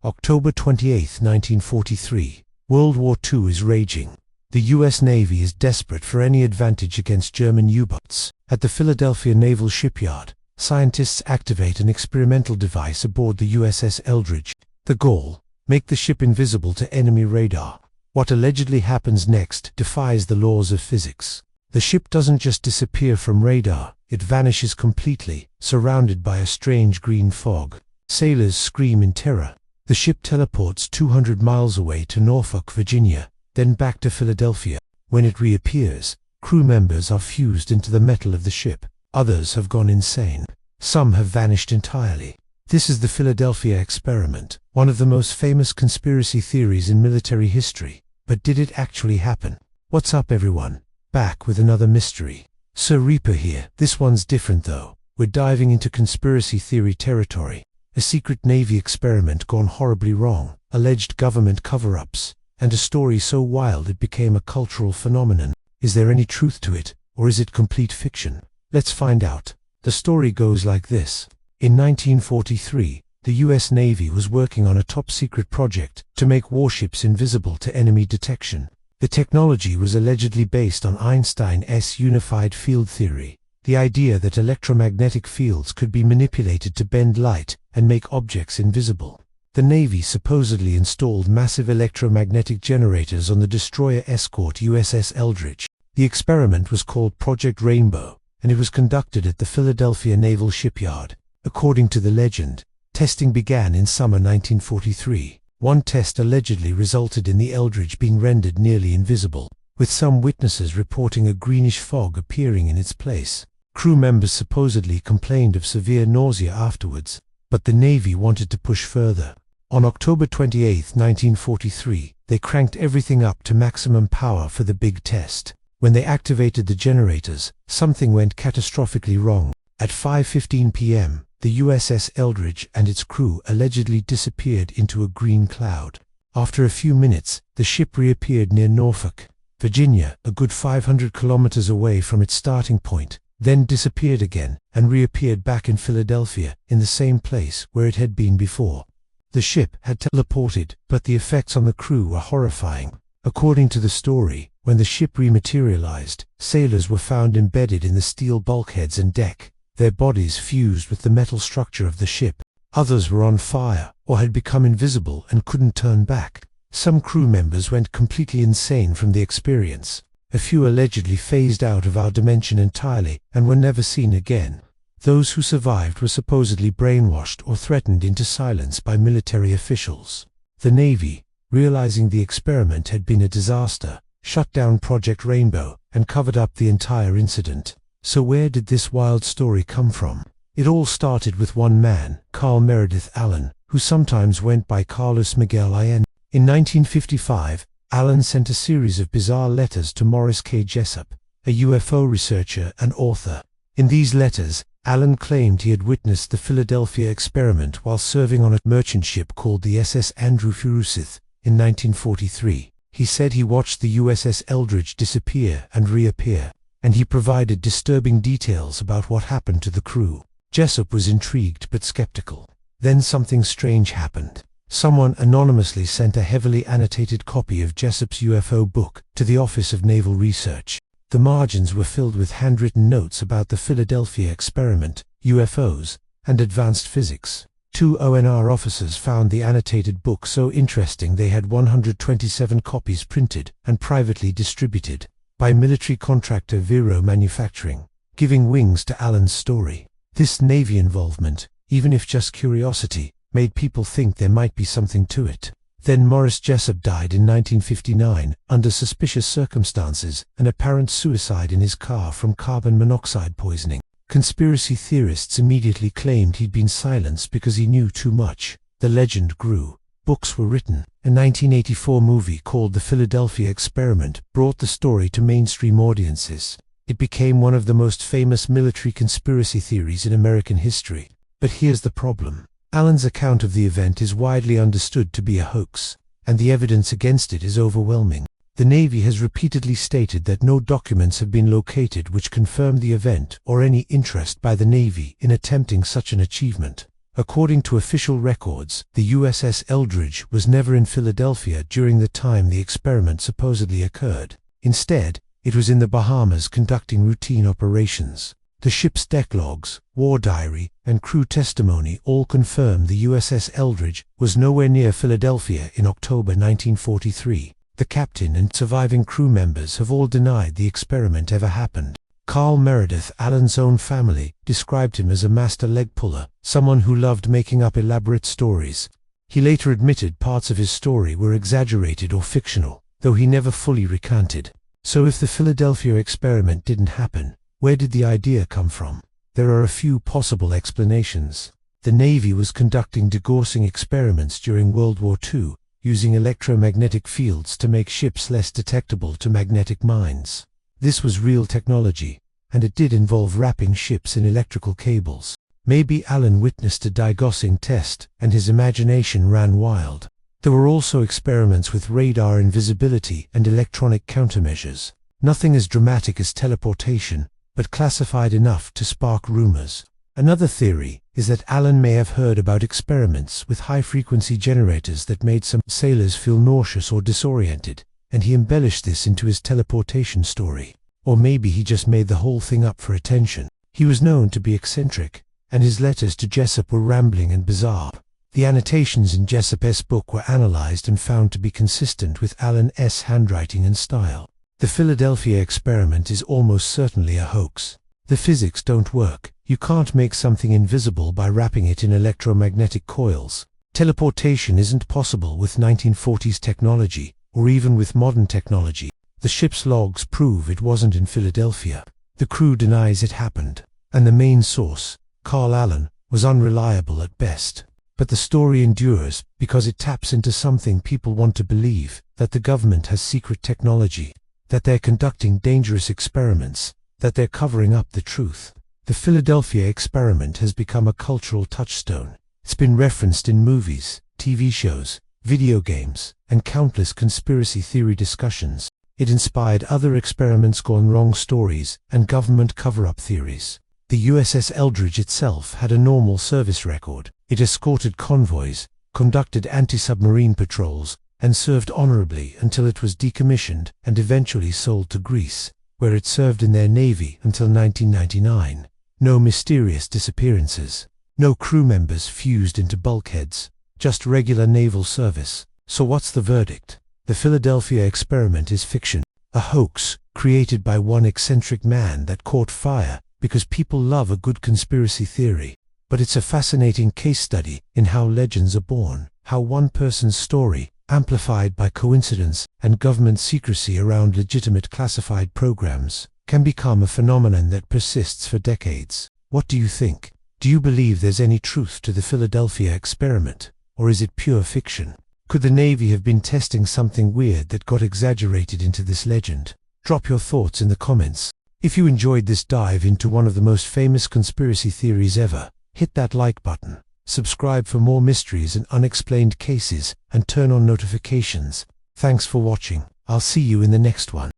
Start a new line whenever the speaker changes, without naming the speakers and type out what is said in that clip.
October 28, 1943. World War II is raging. The U.S. Navy is desperate for any advantage against German U-boats. At the Philadelphia Naval Shipyard, scientists activate an experimental device aboard the USS Eldridge. The goal: make the ship invisible to enemy radar. What allegedly happens next defies the laws of physics. The ship doesn't just disappear from radar, it vanishes completely, surrounded by a strange green fog. Sailors scream in terror. The ship teleports 200 miles away to Norfolk, Virginia, then back to Philadelphia. When it reappears, crew members are fused into the metal of the ship. Others have gone insane. Some have vanished entirely. This is the Philadelphia experiment, one of the most famous conspiracy theories in military history. But did it actually happen? What's up, everyone? Back with another mystery. SiR.ReapeR here. This one's different though. We're diving into conspiracy theory territory. A secret Navy experiment gone horribly wrong, alleged government cover-ups, and a story so wild it became a cultural phenomenon. Is there any truth to it, or is it complete fiction? Let's find out. The story goes like this. In 1943, the U.S. Navy was working on a top-secret project to make warships invisible to enemy detection. The technology was allegedly based on Einstein's unified field theory, the idea that electromagnetic fields could be manipulated to bend light and make objects invisible. The Navy supposedly installed massive electromagnetic generators on the destroyer escort USS Eldridge. The experiment was called Project Rainbow, and it was conducted at the Philadelphia Naval Shipyard. According to the legend, testing began in summer 1943. One test allegedly resulted in the Eldridge being rendered nearly invisible, with some witnesses reporting a greenish fog appearing in its place. Crew members supposedly complained of severe nausea afterwards, but the Navy wanted to push further. On October 28, 1943, they cranked everything up to maximum power for the big test. When they activated the generators, something went catastrophically wrong. At 5:15 p.m., the USS Eldridge and its crew allegedly disappeared into a green cloud. After a few minutes, the ship reappeared near Norfolk, Virginia, a good 500 kilometers away from its starting point, then disappeared again and reappeared back in Philadelphia, in the same place where it had been before. The ship had teleported, but the effects on the crew were horrifying. According to the story, when the ship rematerialized, sailors were found embedded in the steel bulkheads and deck, their bodies fused with the metal structure of the ship. Others were on fire, or had become invisible and couldn't turn back. Some crew members went completely insane from the experience. A few allegedly phased out of our dimension entirely and were never seen again. Those who survived were supposedly brainwashed or threatened into silence by military officials. The Navy, realizing the experiment had been a disaster, shut down Project Rainbow and covered up the entire incident. So where did this wild story come from? It all started with one man, Carl Meredith Allen, who sometimes went by Carlos Miguel In. In 1955, Allen sent a series of bizarre letters to Morris K. Jessup, a UFO researcher and author. In these letters, Allen claimed he had witnessed the Philadelphia experiment while serving on a merchant ship called the SS Andrew Forsyth in 1943. He said he watched the USS Eldridge disappear and reappear, and he provided disturbing details about what happened to the crew. Jessup was intrigued but skeptical. Then something strange happened. Someone anonymously sent a heavily annotated copy of Jessup's UFO book to the Office of Naval Research. The margins were filled with handwritten notes about the Philadelphia experiment, UFOs, and advanced physics. Two ONR officers found the annotated book so interesting they had 127 copies printed and privately distributed by military contractor Vero Manufacturing, giving wings to Allen's story. This Navy involvement, even if just curiosity, made people think there might be something to it. Then Morris Jessup died in 1959 under suspicious circumstances, an apparent suicide in his car from carbon monoxide poisoning. Conspiracy theorists immediately claimed he'd been silenced because he knew too much. The legend grew. Books were written. A 1984 movie called The Philadelphia Experiment brought the story to mainstream audiences. It became one of the most famous military conspiracy theories in American history. But here's the problem. Allen's account of the event is widely understood to be a hoax, and the evidence against it is overwhelming. The Navy has repeatedly stated that no documents have been located which confirm the event or any interest by the Navy in attempting such an achievement. According to official records, the USS Eldridge was never in Philadelphia during the time the experiment supposedly occurred. Instead, it was in the Bahamas conducting routine operations. The ship's deck logs, war diary, and crew testimony all confirm the USS Eldridge was nowhere near Philadelphia in October 1943. The captain and surviving crew members have all denied the experiment ever happened. Carl Meredith, Alan's own family, described him as a master leg puller, someone who loved making up elaborate stories. He later admitted parts of his story were exaggerated or fictional, though he never fully recanted. So if the Philadelphia experiment didn't happen, where did the idea come from? There are a few possible explanations. The Navy was conducting degaussing experiments during World War II, using electromagnetic fields to make ships less detectable to magnetic mines. This was real technology, and it did involve wrapping ships in electrical cables. Maybe Alan witnessed a degaussing test, and his imagination ran wild. There were also experiments with radar invisibility and electronic countermeasures. Nothing as dramatic as teleportation, but classified enough to spark rumors. Another theory is that Alan may have heard about experiments with high-frequency generators that made some sailors feel nauseous or disoriented, and he embellished this into his teleportation story. Or maybe he just made the whole thing up for attention. He was known to be eccentric, and his letters to Jessup were rambling and bizarre. The annotations in Jessup's book were analyzed and found to be consistent with Alan's handwriting and style. The Philadelphia experiment is almost certainly a hoax. The physics don't work. You can't make something invisible by wrapping it in electromagnetic coils. Teleportation isn't possible with 1940s technology, or even with modern technology. The ship's logs prove it wasn't in Philadelphia. The crew denies it happened, and the main source, Carl Allen, was unreliable at best. But the story endures because it taps into something people want to believe, that the government has secret technology, that they're conducting dangerous experiments, that they're covering up the truth. The Philadelphia experiment has become a cultural touchstone. It's been referenced in movies, TV shows, video games, and countless conspiracy theory discussions. It inspired other experiments gone wrong stories and government cover-up theories. The USS Eldridge itself had a normal service record. It escorted convoys, conducted anti-submarine patrols, and served honorably until it was decommissioned and eventually sold to Greece, where it served in their navy until 1999. No mysterious disappearances. No crew members fused into bulkheads. Just regular naval service. So what's the verdict? The Philadelphia experiment is fiction. A hoax created by one eccentric man that caught fire because people love a good conspiracy theory. But it's a fascinating case study in how legends are born, how one person's story, amplified by coincidence and government secrecy around legitimate classified programs, can become a phenomenon that persists for decades. What do you think? Do you believe there's any truth to the Philadelphia experiment, or is it pure fiction? Could the Navy have been testing something weird that got exaggerated into this legend? Drop your thoughts in the comments. If you enjoyed this dive into one of the most famous conspiracy theories ever, hit that like button, subscribe for more mysteries and unexplained cases, and turn on notifications. Thanks for watching. I'll see you in the next one.